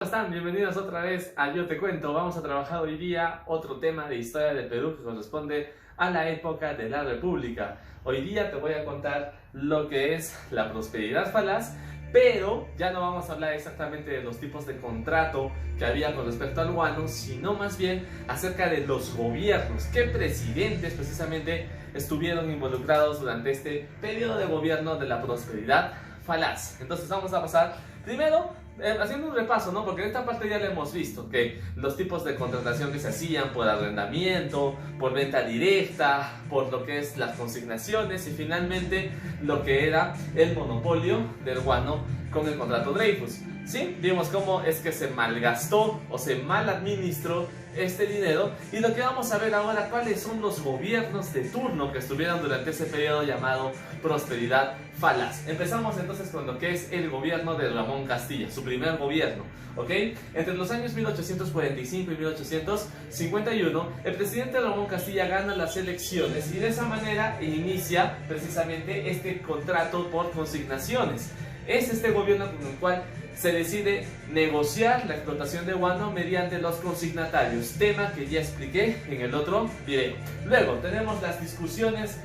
¿Están? Bienvenidos otra vez a Yo Te Cuento. Vamos a trabajar hoy día otro tema de historia de Perú que corresponde a la época de la República. Hoy día te voy a contar lo que es la prosperidad falaz, pero ya no vamos a hablar exactamente de los tipos de contrato que había con respecto al guano, sino más bien acerca de los gobiernos, qué presidentes precisamente estuvieron involucrados durante este periodo de gobierno de la prosperidad falaz. Entonces vamos a pasar primero haciendo un repaso, ¿no? Porque en esta parte ya lo hemos visto, que los tipos de contratación que se hacían por arrendamiento, por venta directa, por lo que es las consignaciones y finalmente lo que era el monopolio del guano con el contrato Dreyfus. ¿Sí? Vimos cómo es que se malgastó o se mal administró este dinero, y lo que vamos a ver ahora, cuáles son los gobiernos de turno que estuvieron durante ese periodo llamado prosperidad falaz. Empezamos entonces con lo que es el gobierno de Ramón Castilla, su primer gobierno, ¿ok? Entre los años 1845 y 1851, el presidente Ramón Castilla gana las elecciones y de esa manera inicia precisamente este contrato por consignaciones. Es este gobierno con el cual se decide negociar la explotación de guano mediante los consignatarios, tema que ya expliqué en el otro video. Luego tenemos las discusiones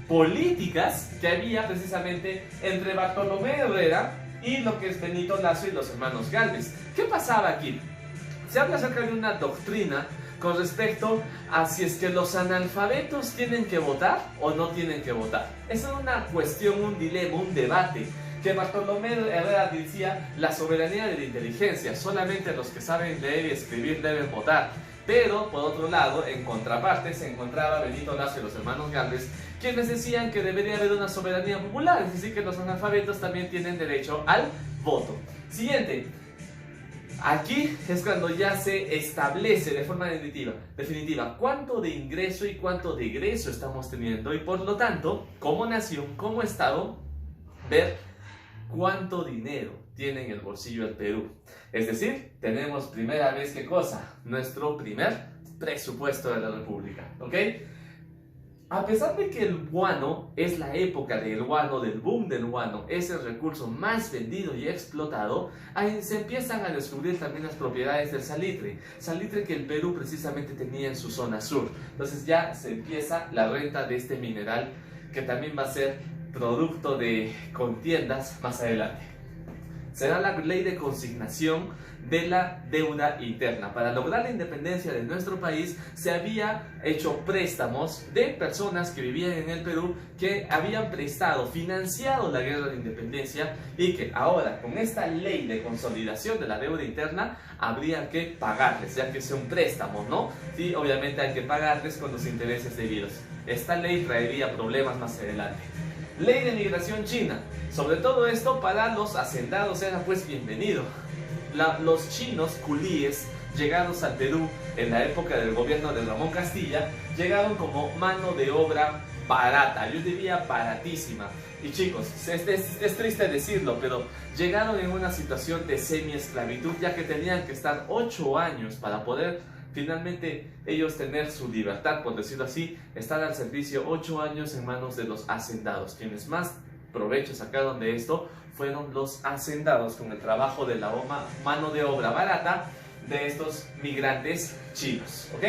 políticas que había precisamente entre Bartolomé Herrera y lo que es Benito Lazo y los hermanos Gálvez. ¿Qué pasaba aquí? Se habla acerca de una doctrina con respecto a si es que los analfabetos tienen que votar o no tienen que votar. Esa es una cuestión, un dilema, un debate que Bartolomé Herrera decía: la soberanía de la inteligencia, solamente los que saben leer y escribir deben votar. Pero por otro lado, en contraparte, se encontraba Benito Lazo y los hermanos Gálvez, quienes decían que debería haber una soberanía popular, es decir, que los analfabetos también tienen derecho al voto. Siguiente. Aquí es cuando ya se establece de forma definitiva cuánto de ingreso y cuánto de egreso estamos teniendo, y por lo tanto, como nación, como Estado, ver cuánto dinero tiene en el bolsillo el Perú. Es decir, tenemos primera vez, ¿qué cosa? Nuestro primer presupuesto de la República, ¿ok? A pesar de que el guano es la época del guano, del boom del guano, es el recurso más vendido y explotado, ahí se empiezan a descubrir también las propiedades del salitre. Salitre que el Perú precisamente tenía en su zona sur. Entonces ya se empieza la renta de este mineral, que también va a ser producto de contiendas más adelante. Será la ley de consignación de la deuda interna. Para lograr la independencia de nuestro país, se había hecho préstamos de personas que vivían en el Perú, que habían prestado, financiado la guerra de independencia, y que ahora, con esta ley de consolidación de la deuda interna, habría que pagarles, ya que sea un préstamo, ¿no? Sí, obviamente hay que pagarles con los intereses debidos. Esta ley traería problemas más adelante. Ley de migración china. Sobre todo esto, para los hacendados era pues bienvenido. Los chinos culíes llegados al Perú en la época del gobierno de Ramón Castilla llegaron como mano de obra barata, yo diría baratísima. Y chicos, es triste decirlo, pero llegaron en una situación de semi-esclavitud, ya que tenían que estar 8 años para poder finalmente ellos tener su libertad, por decirlo así, estar al servicio 8 años en manos de los hacendados. Quienes más provecho sacaron de esto fueron los hacendados, con el trabajo de la mano de obra barata de estos migrantes chinos, ¿ok?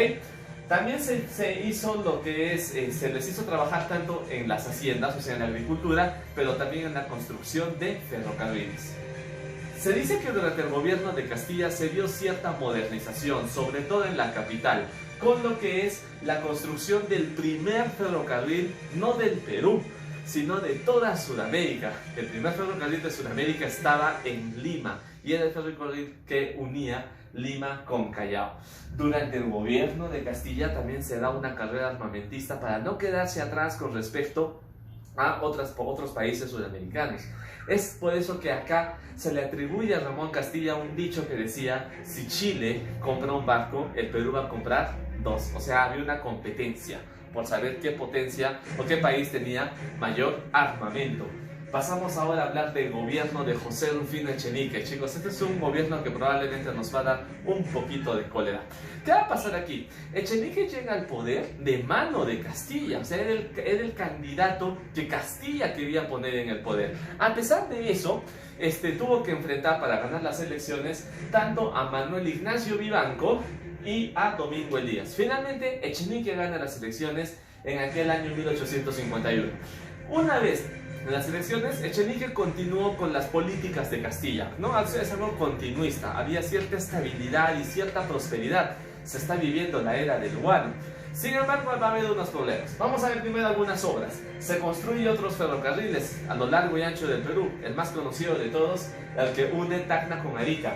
También se hizo lo que es, se les hizo trabajar tanto en las haciendas, o sea en la agricultura, pero también en la construcción de ferrocarriles. Se dice que durante el gobierno de Castilla se vio cierta modernización, sobre todo en la capital, con lo que es la construcción del primer ferrocarril, no del Perú, sino de toda Sudamérica. El primer ferrocarril de Sudamérica estaba en Lima, y era el ferrocarril que unía Lima con Callao. Durante el gobierno de Castilla también se da una carrera armamentista para no quedarse atrás con respecto a otros países sudamericanos. Es por eso que acá se le atribuye a Ramón Castilla un dicho que decía: si Chile compra un barco, el Perú va a comprar 2. O sea, había una competencia por saber qué potencia o qué país tenía mayor armamento. Pasamos ahora a hablar del gobierno de José Rufino Echenique. Chicos, este es un gobierno que probablemente nos va a dar un poquito de cólera. ¿Qué va a pasar aquí? Echenique llega al poder de mano de Castilla, o sea, era el candidato que Castilla quería poner en el poder. A pesar de eso, tuvo que enfrentar para ganar las elecciones tanto a Manuel Ignacio Vivanco y a Domingo Elías. Finalmente, Echenique gana las elecciones en aquel año 1851. Una vez en las elecciones, Echenique continuó con las políticas de Castilla, ¿no? Es algo continuista, había cierta estabilidad y cierta prosperidad. Se está viviendo la era del guano. Sin embargo, va a haber unos problemas. Vamos a ver primero algunas obras. Se construyen otros ferrocarriles a lo largo y ancho del Perú. El más conocido de todos, el que une Tacna con Arica.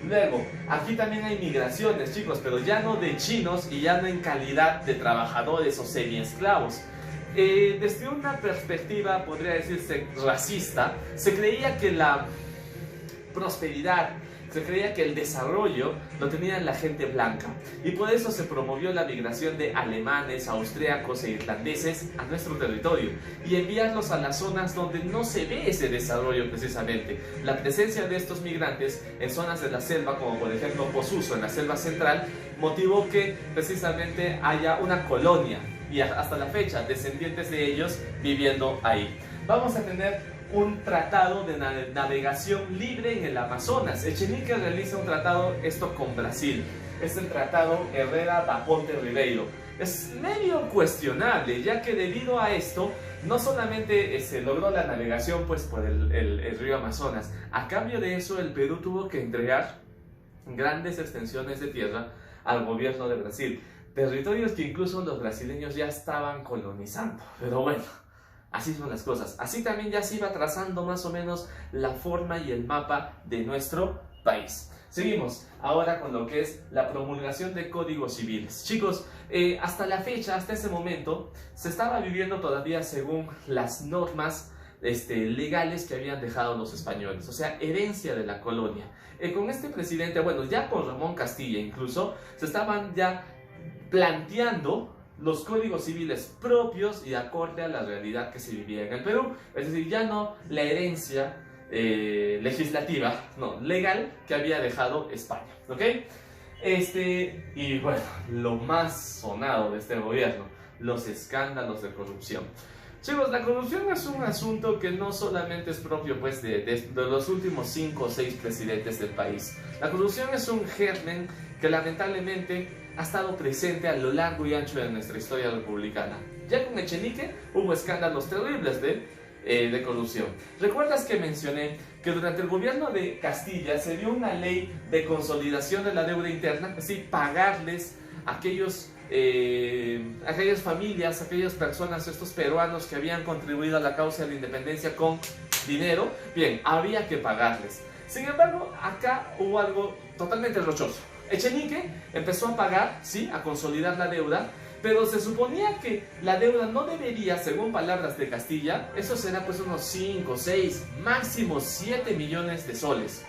Luego, aquí también hay migraciones, chicos, pero ya no de chinos y ya no en calidad de trabajadores o semiesclavos. Desde una perspectiva, podría decirse, racista, se creía que la prosperidad, se creía que el desarrollo lo tenían la gente blanca, y por eso se promovió la migración de alemanes, austríacos e irlandeses a nuestro territorio y enviarlos a las zonas donde no se ve ese desarrollo precisamente. La presencia de estos migrantes en zonas de la selva, como por ejemplo Posuso en la selva central, motivó que precisamente haya una colonia y hasta la fecha descendientes de ellos viviendo ahí. Vamos a tener un tratado de navegación libre en el Amazonas. Echenique realiza un tratado, esto con Brasil, es el tratado Herrera da Ponte Ribeiro. Es medio cuestionable, ya que debido a esto no solamente se logró la navegación pues por el río Amazonas, a cambio de eso el Perú tuvo que entregar grandes extensiones de tierra al gobierno de Brasil, territorios que incluso los brasileños ya estaban colonizando. Pero bueno, así son las cosas. Así también ya se iba trazando más o menos la forma y el mapa de nuestro país. Seguimos ahora con lo que es la promulgación de códigos civiles. Chicos, hasta la fecha, hasta ese momento, se estaba viviendo todavía según las normas legales que habían dejado los españoles, o sea, herencia de la colonia. Con este presidente, bueno, ya con Ramón Castilla incluso, se estaban ya planteando los códigos civiles propios y acorde a la realidad que se vivía en el Perú. Es decir, ya no la herencia legislativa, no, legal, que había dejado España, ¿ok? Y bueno, lo más sonado de este gobierno, los escándalos de corrupción. Chicos, la corrupción es un asunto que no solamente es propio pues, de los últimos 5 o 6 presidentes del país. La corrupción es un germen que lamentablemente ha estado presente a lo largo y ancho de nuestra historia republicana. Ya con Echenique hubo escándalos terribles de corrupción. ¿Recuerdas que mencioné que durante el gobierno de Castilla se dio una ley de consolidación de la deuda interna? Es decir, pagarles a aquellas familias, aquellas personas, estos peruanos que habían contribuido a la causa de la independencia con dinero. Bien, había que pagarles. Sin embargo, acá hubo algo totalmente rochoso. Echenique empezó a pagar, sí, a consolidar la deuda, pero se suponía que la deuda no debería, según palabras de Castilla, eso será pues unos 5, 6, máximo 7 millones de soles.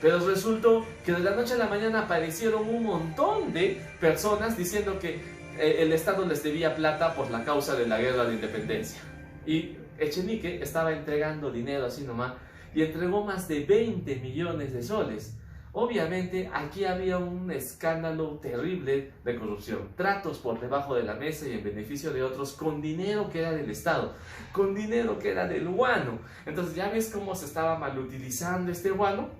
Pero resultó que de la noche a la mañana aparecieron un montón de personas diciendo que el Estado les debía plata por la causa de la guerra de independencia. Y Echenique estaba entregando dinero así nomás y entregó más de 20 millones de soles. Obviamente aquí había un escándalo terrible de corrupción, tratos por debajo de la mesa y en beneficio de otros con dinero que era del Estado, con dinero que era del guano. Entonces ya ves cómo se estaba malutilizando este guano.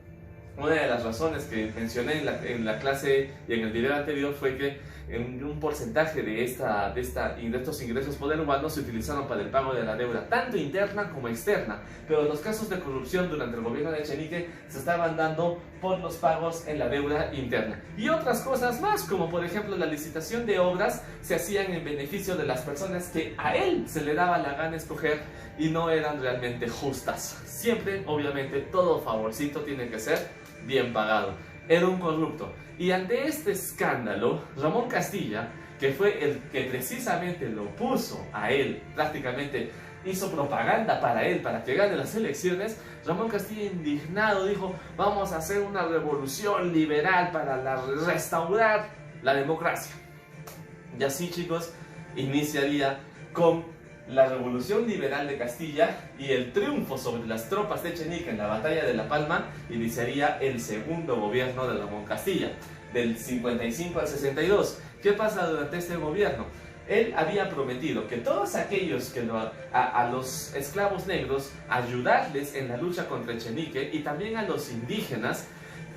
Una de las razones que mencioné en la clase y en el video anterior fue que un porcentaje de estos ingresos por el guano se utilizaron para el pago de la deuda, tanto interna como externa. Pero los casos de corrupción durante el gobierno de Echenique se estaban dando por los pagos en la deuda interna. Y otras cosas más, como por ejemplo la licitación de obras, se hacían en beneficio de las personas que a él se le daba la gana escoger y no eran realmente justas. Siempre, obviamente, todo favorcito tiene que ser bien pagado. Era un corrupto. Y ante este escándalo, Ramón Castilla, que fue el que precisamente lo puso a él, prácticamente hizo propaganda para él, para que gane las elecciones, Ramón Castilla, indignado, dijo: vamos a hacer una revolución liberal para restaurar la democracia. Y así, chicos, iniciaría con la Revolución Liberal de Castilla y el triunfo sobre las tropas de Echenique en la batalla de La Palma iniciaría el segundo gobierno de Ramón Castilla, del 55 al 62. ¿Qué pasa durante este gobierno? Él había prometido que todos aquellos que a los esclavos negros ayudarles en la lucha contra Echenique y también a los indígenas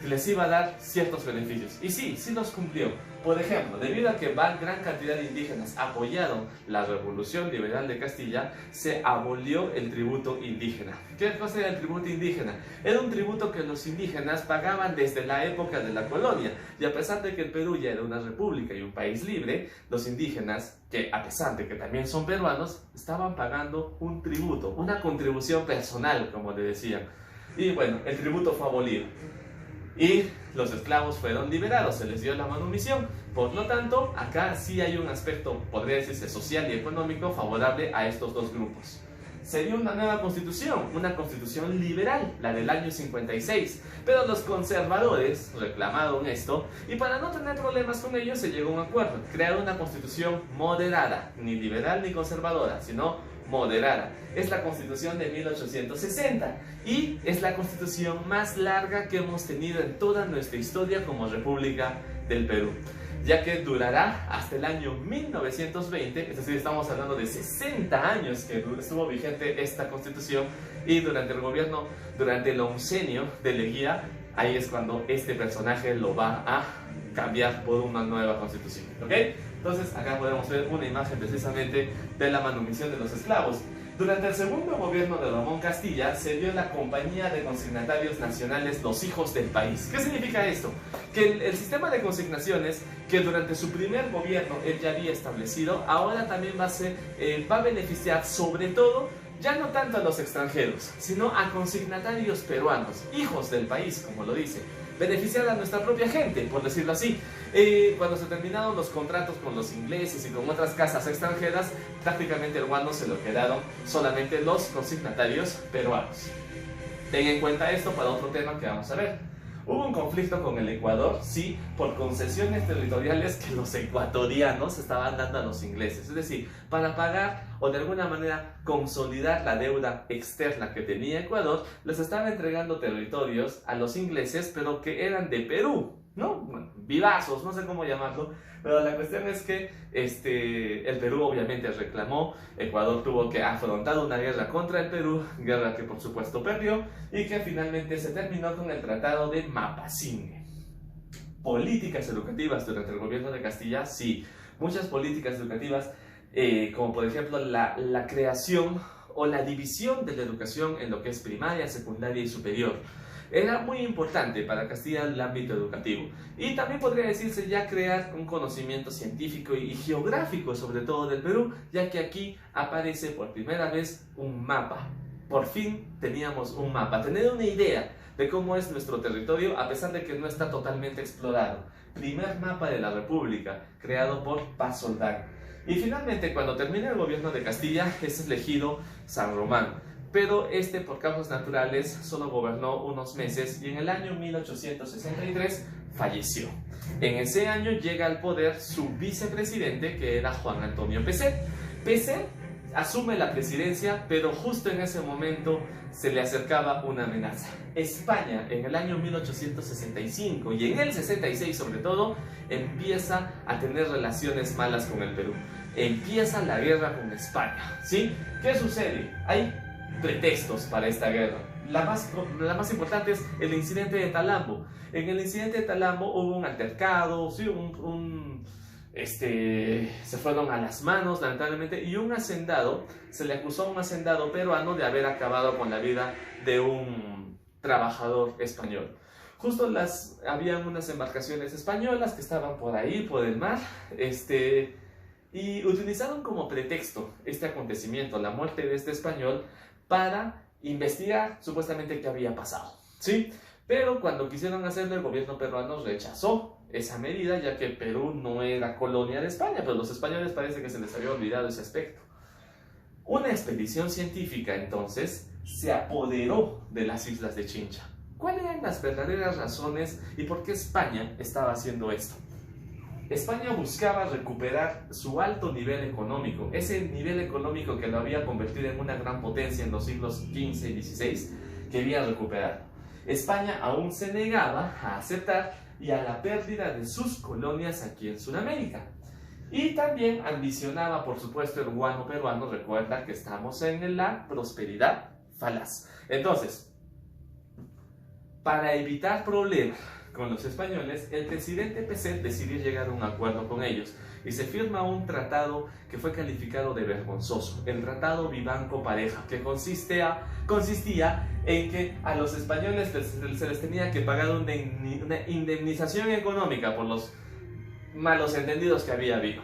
les iba a dar ciertos beneficios. Y sí, sí los cumplió. Por ejemplo, debido a que gran cantidad de indígenas apoyaron la Revolución Liberal de Castilla, se abolió el tributo indígena. ¿Qué cosa era el tributo indígena? Era un tributo que los indígenas pagaban desde la época de la colonia. Y a pesar de que el Perú ya era una república y un país libre, los indígenas, que a pesar de que también son peruanos, estaban pagando un tributo, una contribución personal, como le decían. Y bueno, el tributo fue abolido. Y los esclavos fueron liberados, se les dio la manumisión. Por lo tanto, acá sí hay un aspecto, podría decirse, social y económico favorable a estos dos grupos. Se dio una nueva constitución, una constitución liberal, la del año 56, pero los conservadores reclamaron esto y para no tener problemas con ellos se llegó a un acuerdo, crear una constitución moderada, ni liberal ni conservadora, sino moderada. Es la Constitución de 1860 y es la constitución más larga que hemos tenido en toda nuestra historia como República del Perú, ya que durará hasta el año 1920, es decir, estamos hablando de 60 años que estuvo vigente esta constitución, y durante el gobierno, durante el oncenio de Leguía, ahí es cuando este personaje lo va a cambiar por una nueva constitución, ¿ok? Entonces acá podemos ver una imagen precisamente de la manumisión de los esclavos. Durante el segundo gobierno de Ramón Castilla se dio la Compañía de Consignatarios Nacionales Los Hijos del País. ¿Qué significa esto? Que el sistema de consignaciones que durante su primer gobierno él ya había establecido, ahora también va a beneficiar sobre todo, ya no tanto a los extranjeros, sino a consignatarios peruanos, hijos del país, como lo dice. Beneficiar a nuestra propia gente, por decirlo así. Cuando se terminaron los contratos con los ingleses y con otras casas extranjeras, prácticamente el guano se lo quedaron solamente los consignatarios peruanos. Ten en cuenta esto para otro tema que vamos a ver. Hubo un conflicto con el Ecuador, sí, por concesiones territoriales que los ecuatorianos estaban dando a los ingleses. Es decir, para pagar o de alguna manera consolidar la deuda externa que tenía Ecuador, les estaban entregando territorios a los ingleses, pero que eran de Perú, ¿no? Bueno, vivazos, no sé cómo llamarlo, pero la cuestión es que el Perú obviamente reclamó, Ecuador tuvo que afrontar una guerra contra el Perú, guerra que por supuesto perdió y que finalmente se terminó con el Tratado de Mapasingue. Políticas educativas durante el gobierno de Castilla, sí, muchas políticas educativas, como por ejemplo la creación o la división de la educación en lo que es primaria, secundaria y superior. Era muy importante para Castilla el ámbito educativo y también podría decirse ya crear un conocimiento científico y geográfico sobre todo del Perú, ya que aquí aparece por primera vez un mapa. Por fin teníamos un mapa, tener una idea de cómo es nuestro territorio a pesar de que no está totalmente explorado. Primer mapa de la República creado por Paz Soldán. Y finalmente cuando termina el gobierno de Castilla es elegido San Román. Pero por causas naturales solo gobernó unos meses y en el año 1863 falleció. En ese año llega al poder su vicepresidente, que era Juan Antonio Pezet. Pezet asume la presidencia, pero justo en ese momento se le acercaba una amenaza. España en el año 1865 y en el 66 sobre todo empieza a tener relaciones malas con el Perú. Empieza la guerra con España, ¿sí? ¿Qué sucede? Hay pretextos para esta guerra. La más importante es el incidente de Talambo. En el incidente de Talambo hubo un altercado, ¿sí? Se fueron a las manos lamentablemente y se le acusó a un hacendado peruano de haber acabado con la vida de un trabajador español. Justo habían unas embarcaciones españolas que estaban por ahí, por el mar, y utilizaron como pretexto este acontecimiento, la muerte de este español, para investigar supuestamente qué había pasado, ¿sí? Pero cuando quisieron hacerlo, el gobierno peruano rechazó esa medida, ya que Perú no era colonia de España, pero los españoles parece que se les había olvidado ese aspecto. Una expedición científica entonces se apoderó de las islas de Chincha. ¿Cuáles eran las verdaderas razones y por qué España estaba haciendo esto? España buscaba recuperar su alto nivel económico, ese nivel económico que lo había convertido en una gran potencia en los siglos XV y XVI, quería recuperar. España aún se negaba a aceptar y a la pérdida de sus colonias aquí en Sudamérica. Y también ambicionaba, por supuesto, el guano peruano. Recuerda que estamos en la prosperidad falaz. Entonces, para evitar problemas con los españoles, el presidente Peset decidió llegar a un acuerdo con ellos y se firma un tratado que fue calificado de vergonzoso, el Tratado Vivanco-Pareja, que consistía en que a los españoles se les tenía que pagar una indemnización económica por los malos entendidos que había habido.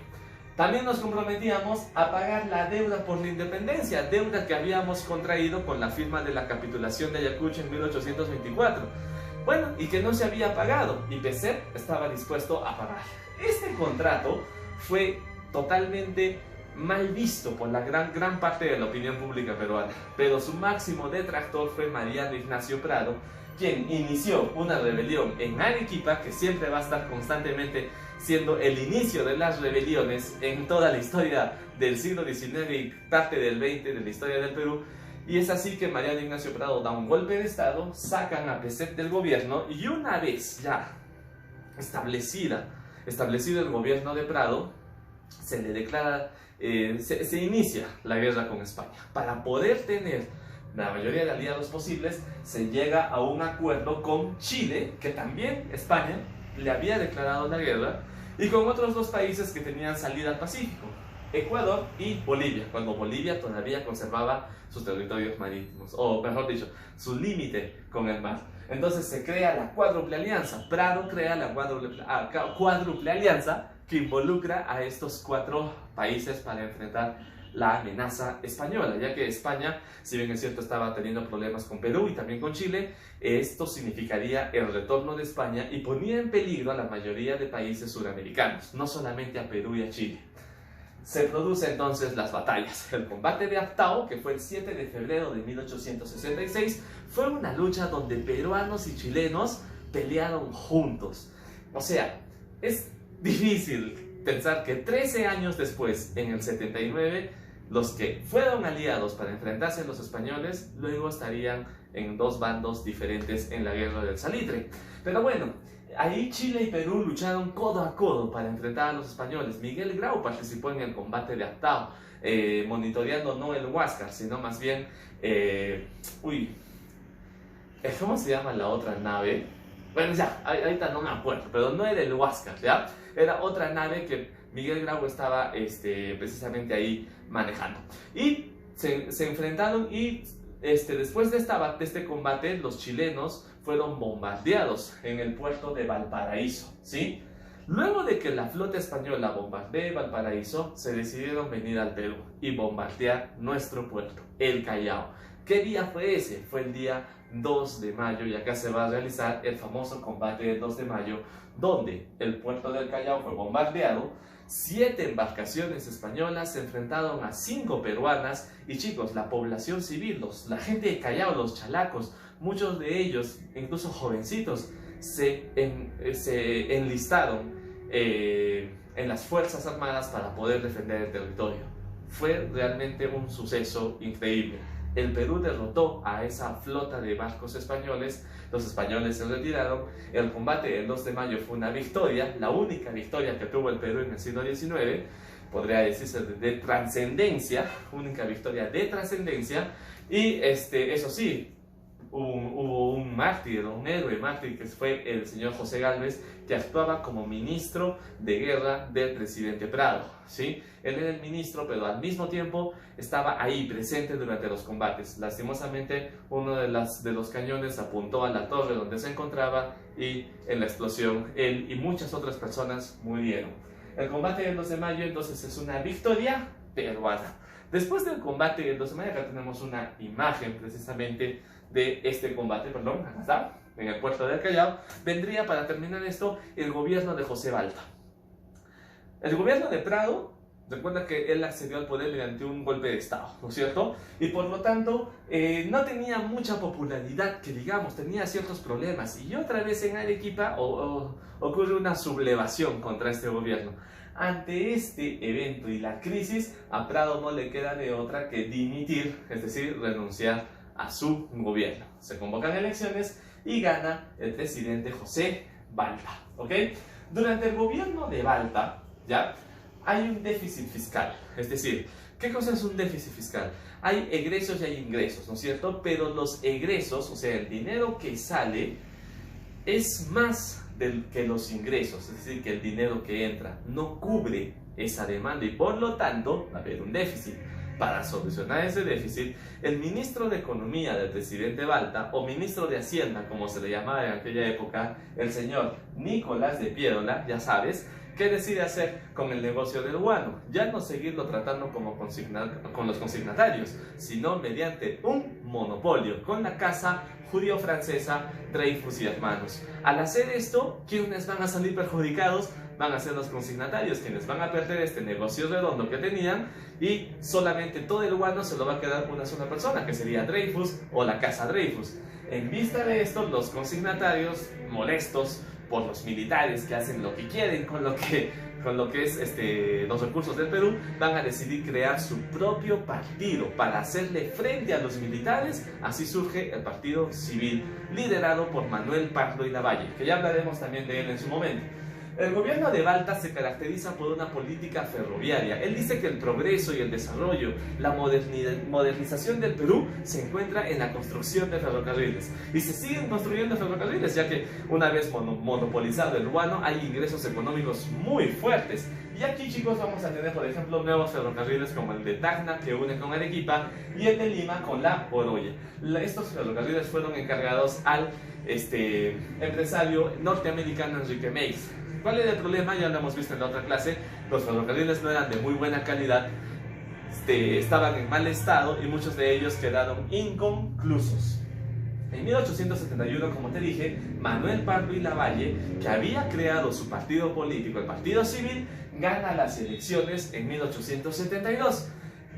También nos comprometíamos a pagar la deuda por la independencia, deuda que habíamos contraído con la firma de la capitulación de Ayacucho en 1824. Bueno, y que no se había pagado, y Peset estaba dispuesto a pagar. Este contrato fue totalmente mal visto por la gran parte de la opinión pública peruana, pero su máximo detractor fue Mariano Ignacio Prado, quien inició una rebelión en Arequipa, que siempre va a estar constantemente siendo el inicio de las rebeliones en toda la historia del siglo XIX y parte del XX de la historia del Perú. Y es así que Mariano Ignacio Prado da un golpe de estado, sacan a Peset del gobierno, y una vez ya establecido el gobierno de Prado, se le declara, se inicia la guerra con España. Para poder tener la mayoría de aliados posibles, se llega a un acuerdo con Chile, que también España le había declarado la guerra, y con otros dos países que tenían salida al Pacífico, Ecuador y Bolivia, cuando Bolivia todavía conservaba sus territorios marítimos, o mejor dicho, su límite con el mar. Entonces se crea la cuádruple alianza. Prado crea la cuádruple alianza que involucra a estos 4 países para enfrentar la amenaza española, ya que España, si bien es cierto, estaba teniendo problemas con Perú y también con Chile. Esto significaría el retorno de España y ponía en peligro a la mayoría de países sudamericanos, no solamente a Perú y a Chile. Se producen entonces las batallas. El combate de Actao, que fue el 7 de febrero de 1866, fue una lucha donde peruanos y chilenos pelearon juntos. O sea, es difícil pensar que 13 años después, en el 79, los que fueron aliados para enfrentarse a los españoles, luego estarían en 2 bandos diferentes en la Guerra del Salitre. Pero bueno, ahí Chile y Perú lucharon codo a codo para enfrentar a los españoles. Miguel Grau participó en el combate de Actao, monitoreando no el Huáscar, sino más bien, ¿cómo se llama la otra nave? Bueno, ya, ahorita no me acuerdo, pero no era el Huáscar, ¿ya? Era otra nave que Miguel Grau estaba precisamente ahí manejando. Y se enfrentaron, y después de este combate, los chilenos fueron bombardeados en el puerto de Valparaíso, ¿sí? Luego de que la flota española bombardee Valparaíso, se decidieron venir al Perú y bombardear nuestro puerto, el Callao. ¿Qué día fue ese? Fue el día 2 de mayo, y acá se va a realizar el famoso combate del 2 de mayo, donde el puerto del Callao fue bombardeado. 7 embarcaciones españolas se enfrentaron a 5 peruanas, y chicos, la población civil, la gente de Callao, los chalacos, muchos de ellos, incluso jovencitos, se enlistaron en las Fuerzas Armadas para poder defender el territorio. Fue realmente un suceso increíble. El Perú derrotó a esa flota de barcos españoles, los españoles se retiraron. El combate del 2 de mayo fue una victoria, la única victoria que tuvo el Perú en el siglo XIX, podría decirse de trascendencia, única victoria de trascendencia. Y eso sí, hubo un mártir, un héroe mártir, que fue el señor José Gálvez, que actuaba como ministro de guerra del presidente Prado, ¿sí? Él era el ministro, pero al mismo tiempo estaba ahí presente durante los combates. Lastimosamente, uno de los cañones apuntó a la torre donde se encontraba, y en la explosión él y muchas otras personas murieron. El combate del 2 de mayo entonces es una victoria peruana. Después del combate del 2 de mayo, acá tenemos una imagen precisamente de este combate, acá está, en el puerto del Callao. Vendría, para terminar esto, el gobierno de José Balta. El gobierno de Prado Recuerda que él accedió al poder mediante un golpe de Estado, ¿no es cierto? Y por lo tanto, no tenía mucha popularidad, que digamos, tenía ciertos problemas. Y otra vez en Arequipa ocurre una sublevación contra este gobierno. Ante este evento y la crisis, a Prado no le queda de otra que dimitir, es decir, renunciar a su gobierno. Se convocan elecciones y gana el presidente José Balta, ¿ok? Durante el gobierno de Balta, ¿ya?, hay un déficit fiscal. Es decir, ¿qué cosa es un déficit fiscal? Hay egresos y hay ingresos, ¿no es cierto? Pero los egresos, o sea, el dinero que sale, es más que los ingresos, es decir, que el dinero que entra no cubre esa demanda y por lo tanto va a haber un déficit. Para solucionar ese déficit, el ministro de Economía del presidente Balta, o ministro de Hacienda, como se le llamaba en aquella época, el señor Nicolás de Piédola, ya sabes, ¿qué decide hacer con el negocio del guano? Ya no seguirlo tratando como con los consignatarios, sino mediante un monopolio con la casa judío-francesa Dreyfus y Hermanos. Al hacer esto, ¿quiénes van a salir perjudicados? Van a ser los consignatarios, quienes van a perder este negocio redondo que tenían, y solamente todo el guano se lo va a quedar una sola persona, que sería Dreyfus o la casa Dreyfus. En vista de esto, los consignatarios, molestos por los militares que hacen lo que quieren con lo que es los recursos del Perú, van a decidir crear su propio partido para hacerle frente a los militares. Así surge el Partido Civil, liderado por Manuel Pardo y Lavalle, que ya hablaremos también de él en su momento. El gobierno de Balta se caracteriza por una política ferroviaria. Él dice que el progreso y el desarrollo, la modernización del Perú se encuentra en la construcción de ferrocarriles. Y se siguen construyendo ferrocarriles, ya que una vez monopolizado el guano, hay ingresos económicos muy fuertes. Y aquí, chicos, vamos a tener, por ejemplo, nuevos ferrocarriles como el de Tacna, que une con Arequipa, y el de Lima con La Oroya. Estos ferrocarriles fueron encargados al empresario norteamericano Enrique Meix. ¿Cuál era el problema? Ya lo hemos visto en la otra clase. Los ferrocarriles no eran de muy buena calidad, estaban en mal estado y muchos de ellos quedaron inconclusos. En 1871, como te dije, Manuel Pardo y Lavalle, que había creado su partido político, el Partido Civil, gana las elecciones en 1872.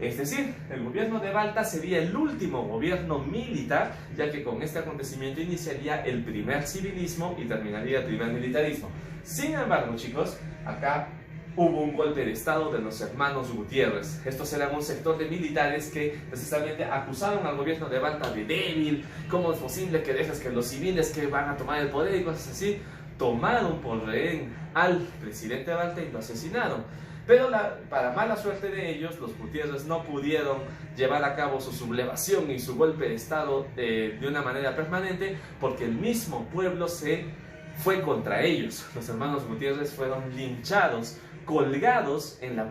Es decir, el gobierno de Balta sería el último gobierno militar, ya que con este acontecimiento iniciaría el primer civilismo y terminaría el primer militarismo. Sin embargo, chicos, acá hubo un golpe de estado de los hermanos Gutiérrez. Estos eran un sector de militares que precisamente acusaron al gobierno de Balta de débil. ¿Cómo es posible que dejes que los civiles que van a tomar el poder y cosas así? Tomaron por rehén al presidente Balta y lo asesinaron. Pero para mala suerte de ellos, los Gutiérrez no pudieron llevar a cabo su sublevación y su golpe de estado de una manera permanente, porque el mismo pueblo se fue contra ellos. Los hermanos Gutiérrez fueron linchados, colgados en la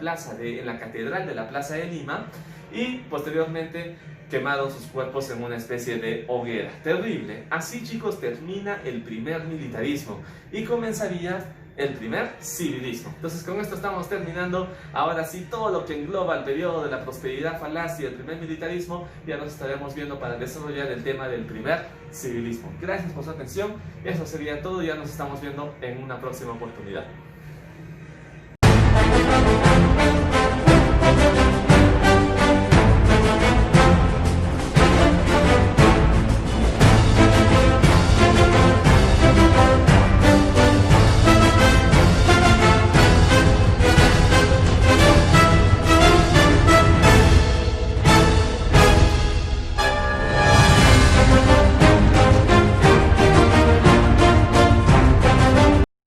catedral de la Plaza de Lima, y posteriormente quemaron sus cuerpos en una especie de hoguera. Terrible. Así, chicos, termina el primer militarismo y comenzaría el primer civilismo. Entonces, con esto estamos terminando. Ahora sí, todo lo que engloba el periodo de la prosperidad falaz y el primer militarismo, ya nos estaremos viendo para desarrollar el tema del primer civilismo. Gracias por su atención. Eso sería todo. Ya nos estamos viendo en una próxima oportunidad.